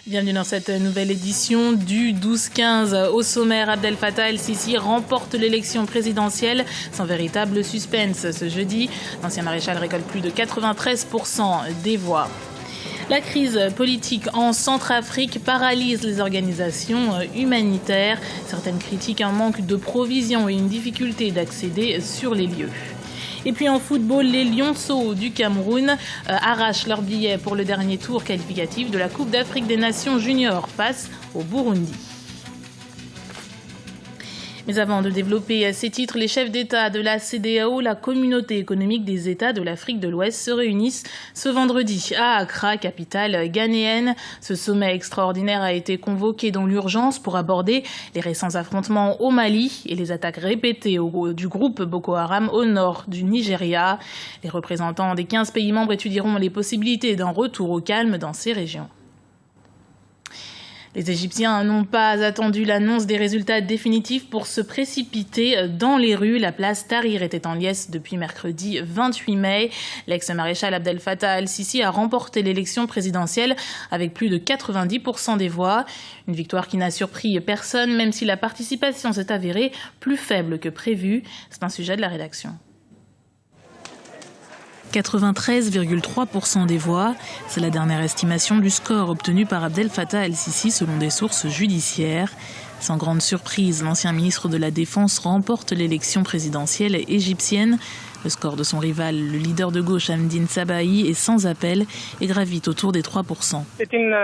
Bienvenue dans cette nouvelle édition du 12-15. Au sommaire, Abdel Fattah el-Sisi remporte l'élection présidentielle sans véritable suspense. Ce jeudi, l'ancien maréchal récolte plus de 93% des voix. La crise politique en Centrafrique paralyse les organisations humanitaires. Certaines critiquent un manque de provisions et une difficulté d'accéder sur les lieux. Et puis en football, les Lionceaux du Cameroun arrachent leur billet pour le dernier tour qualificatif de la Coupe d'Afrique des Nations Juniors face au Burundi. Mais avant de développer ces titres, les chefs d'État de la CEDEAO, la communauté économique des États de l'Afrique de l'Ouest, se réunissent ce vendredi à Accra, capitale ghanéenne. Ce sommet extraordinaire a été convoqué dans l'urgence pour aborder les récents affrontements au Mali et les attaques répétées du groupe Boko Haram au nord du Nigeria. Les représentants des 15 pays membres étudieront les possibilités d'un retour au calme dans ces régions. Les Égyptiens n'ont pas attendu l'annonce des résultats définitifs pour se précipiter dans les rues. La place Tahrir était en liesse depuis mercredi 28 mai. L'ex-maréchal Abdel Fattah el-Sisi a remporté l'élection présidentielle avec plus de 90% des voix. Une victoire qui n'a surpris personne, même si la participation s'est avérée plus faible que prévu. C'est un sujet de la rédaction. 93,3% des voix, c'est la dernière estimation du score obtenu par Abdel Fattah el-Sisi selon des sources judiciaires. Sans grande surprise, l'ancien ministre de la Défense remporte l'élection présidentielle égyptienne. Le score de son rival, le leader de gauche Hamdine Sabahi, est sans appel et gravite autour des 3%. C'est une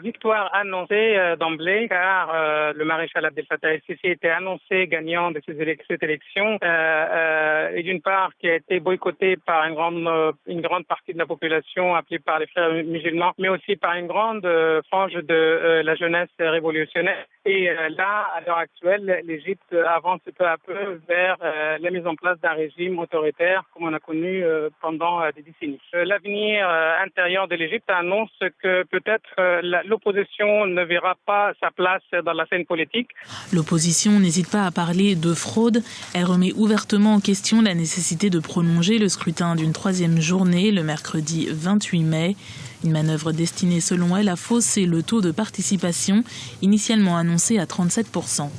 victoire annoncée d'emblée car le maréchal Abdel Fattah el-Sisi était annoncé gagnant de cette élection et d'une part qui a été boycottée par une grande partie de la population appelée par les frères musulmans, mais aussi par une grande frange de la jeunesse révolutionnaire. Et là, à l'heure actuelle, l'Égypte avance peu à peu vers la mise en place d'un régime autoritaire comme on a connu pendant des décennies. L'avenir intérieur de l'Égypte annonce que peut-être l'opposition ne verra pas sa place dans la scène politique. L'opposition n'hésite pas à parler de fraude. Elle remet ouvertement en question la nécessité de prolonger le scrutin d'une troisième journée le mercredi 28 mai. Une manœuvre destinée selon elle à fausser le taux de participation initialement annoncé à 37%.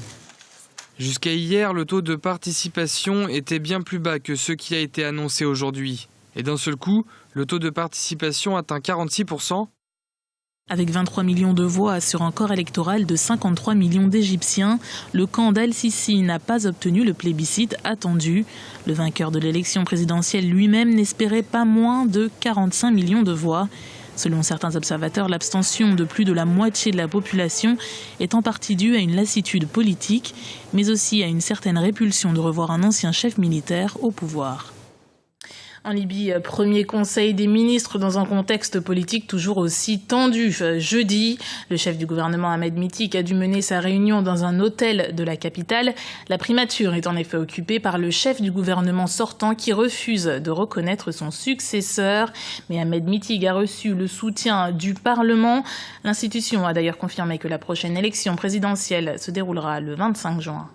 Jusqu'à hier, le taux de participation était bien plus bas que ce qui a été annoncé aujourd'hui. Et d'un seul coup, le taux de participation atteint 46%. Avec 23 millions de voix sur un corps électoral de 53 millions d'Égyptiens, le camp d'Al-Sisi n'a pas obtenu le plébiscite attendu. Le vainqueur de l'élection présidentielle lui-même n'espérait pas moins de 45 millions de voix. Selon certains observateurs, l'abstention de plus de la moitié de la population est en partie due à une lassitude politique, mais aussi à une certaine répulsion de revoir un ancien chef militaire au pouvoir. En Libye, premier conseil des ministres dans un contexte politique toujours aussi tendu. Jeudi, le chef du gouvernement Ahmed Mitik a dû mener sa réunion dans un hôtel de la capitale. La primature est en effet occupée par le chef du gouvernement sortant qui refuse de reconnaître son successeur. Mais Ahmed Mitik a reçu le soutien du Parlement. L'institution a d'ailleurs confirmé que la prochaine élection présidentielle se déroulera le 25 juin.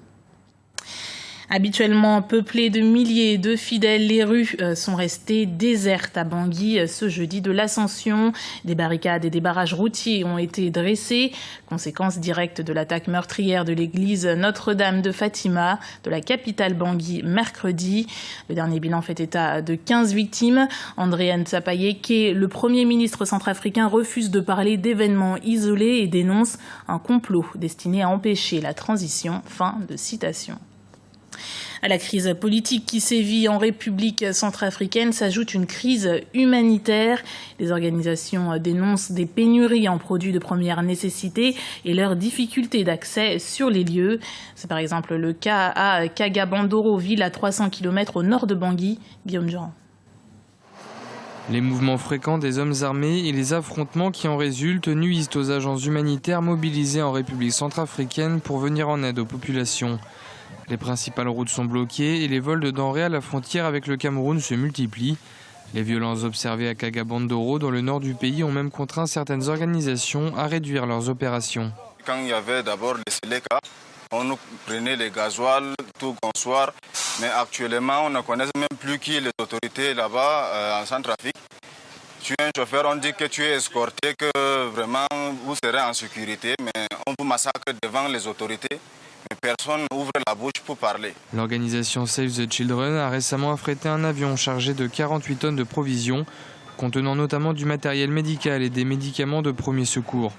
Habituellement peuplées de milliers de fidèles, les rues sont restées désertes à Bangui ce jeudi de l'Ascension. Des barricades et des barrages routiers ont été dressés, conséquence directe de l'attaque meurtrière de l'église Notre-Dame de Fatima de la capitale Bangui mercredi. Le dernier bilan fait état de 15 victimes. André Ntsapayeke, le Premier ministre centrafricain, refuse de parler d'événements isolés et dénonce un complot destiné à empêcher la transition. Fin de citation. À la crise politique qui sévit en République centrafricaine s'ajoute une crise humanitaire. Les organisations dénoncent des pénuries en produits de première nécessité et leurs difficultés d'accès sur les lieux. C'est par exemple le cas à Kagabandoro, ville à 300 km au nord de Bangui. Guillaume Durand. Les mouvements fréquents des hommes armés et les affrontements qui en résultent nuisent aux agences humanitaires mobilisées en République centrafricaine pour venir en aide aux populations. Les principales routes sont bloquées et les vols de denrées à la frontière avec le Cameroun se multiplient. Les violences observées à Kagabandoro, dans le nord du pays, ont même contraint certaines organisations à réduire leurs opérations. Quand il y avait d'abord les Séléka, on nous prenait les gasoils tout bonsoir, mais actuellement on ne connaît même plus qui est les autorités là-bas en Centrafrique. Tu es un chauffeur, on dit que tu es escorté, que vraiment vous serez en sécurité, mais on vous massacre devant les autorités. Mais personne n'ouvre la bouche pour parler. L'organisation Save the Children a récemment affrété un avion chargé de 48 tonnes de provisions, contenant notamment du matériel médical et des médicaments de premier secours.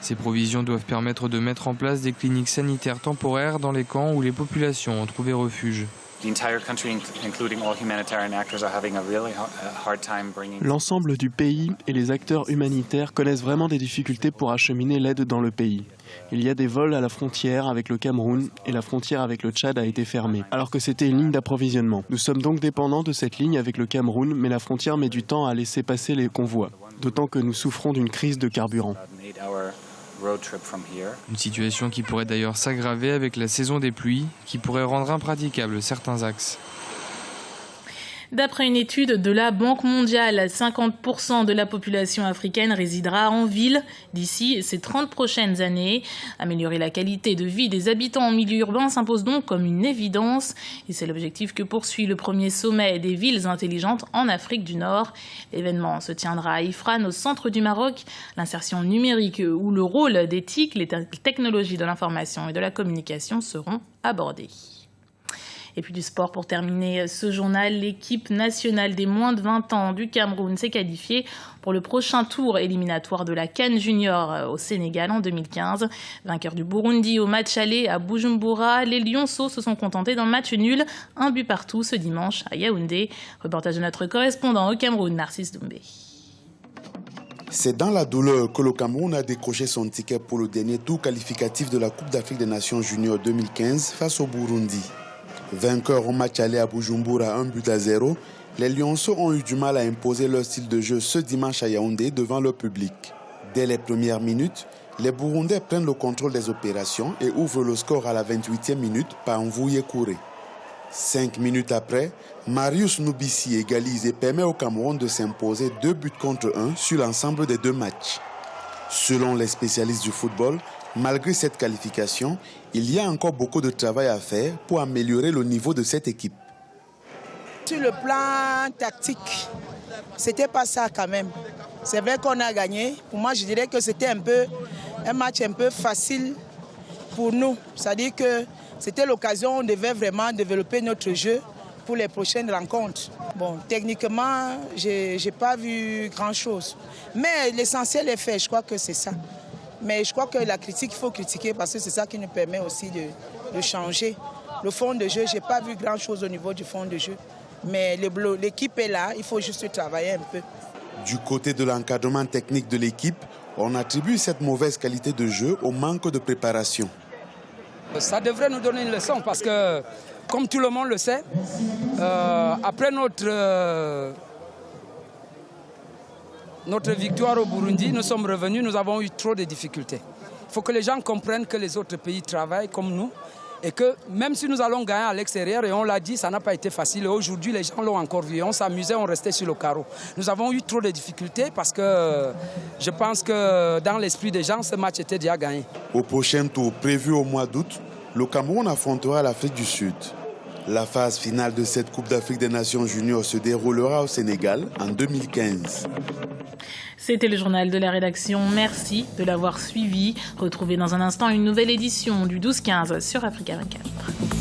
Ces provisions doivent permettre de mettre en place des cliniques sanitaires temporaires dans les camps où les populations ont trouvé refuge. L'ensemble du pays et les acteurs humanitaires connaissent vraiment des difficultés pour acheminer l'aide dans le pays. Il y a des vols à la frontière avec le Cameroun et la frontière avec le Tchad a été fermée, alors que c'était une ligne d'approvisionnement. Nous sommes donc dépendants de cette ligne avec le Cameroun, mais la frontière met du temps à laisser passer les convois, d'autant que nous souffrons d'une crise de carburant. Une situation qui pourrait d'ailleurs s'aggraver avec la saison des pluies, qui pourrait rendre impraticables certains axes. D'après une étude de la Banque mondiale, 50% de la population africaine résidera en ville d'ici ces 30 prochaines années. Améliorer la qualité de vie des habitants en milieu urbain s'impose donc comme une évidence. Et c'est l'objectif que poursuit le premier sommet des villes intelligentes en Afrique du Nord. L'événement se tiendra à Ifrane, au centre du Maroc. L'insertion numérique ou le rôle d'éthique, les technologies de l'information et de la communication seront abordés. Et puis du sport pour terminer ce journal, l'équipe nationale des moins de 20 ans du Cameroun s'est qualifiée pour le prochain tour éliminatoire de la CAN Junior au Sénégal en 2015. Vainqueur du Burundi au match aller à Bujumbura, les Lionceaux se sont contentés d'un match nul, 1 but partout ce dimanche à Yaoundé. Reportage de notre correspondant au Cameroun, Narcisse Doumbé. C'est dans la douleur que le Cameroun a décroché son ticket pour le dernier tour qualificatif de la Coupe d'Afrique des Nations Junior 2015 face au Burundi. Vainqueurs au match aller à Bujumbura 1-0, les Lionceaux ont eu du mal à imposer leur style de jeu ce dimanche à Yaoundé devant leur public. Dès les premières minutes, les Burundais prennent le contrôle des opérations et ouvrent le score à la 28e minute par Mvouye Kouré. 5 minutes après, Marius Noubissi égalise et permet au Cameroun de s'imposer 2-1 sur l'ensemble des deux matchs. Selon les spécialistes du football, malgré cette qualification, il y a encore beaucoup de travail à faire pour améliorer le niveau de cette équipe. Sur le plan tactique, c'était pas ça quand même. C'est vrai qu'on a gagné. Pour moi, je dirais que c'était un match un peu facile pour nous. C'est-à-dire que c'était l'occasion, on devait vraiment développer notre jeu pour les prochaines rencontres. Bon, techniquement, j'ai pas vu grand-chose. Mais l'essentiel est fait, je crois que c'est ça. Mais je crois que la critique, il faut critiquer parce que c'est ça qui nous permet aussi de changer. Le fond de jeu, je n'ai pas vu grand-chose au niveau du fond de jeu. Mais l'équipe est là, il faut juste travailler un peu. Du côté de l'encadrement technique de l'équipe, on attribue cette mauvaise qualité de jeu au manque de préparation. Ça devrait nous donner une leçon parce que, comme tout le monde le sait, après notre victoire au Burundi, nous sommes revenus, nous avons eu trop de difficultés. Il faut que les gens comprennent que les autres pays travaillent comme nous et que même si nous allons gagner à l'extérieur, et on l'a dit, ça n'a pas été facile. Et aujourd'hui, les gens l'ont encore vu. On s'amusait, on restait sur le carreau. Nous avons eu trop de difficultés parce que je pense que dans l'esprit des gens, ce match était déjà gagné. Au prochain tour prévu au mois d'août, le Cameroun affrontera l'Afrique du Sud. La phase finale de cette Coupe d'Afrique des Nations Juniors se déroulera au Sénégal en 2015. C'était le journal de la rédaction. Merci de l'avoir suivi. Retrouvez dans un instant une nouvelle édition du 12-15 sur Africa 24.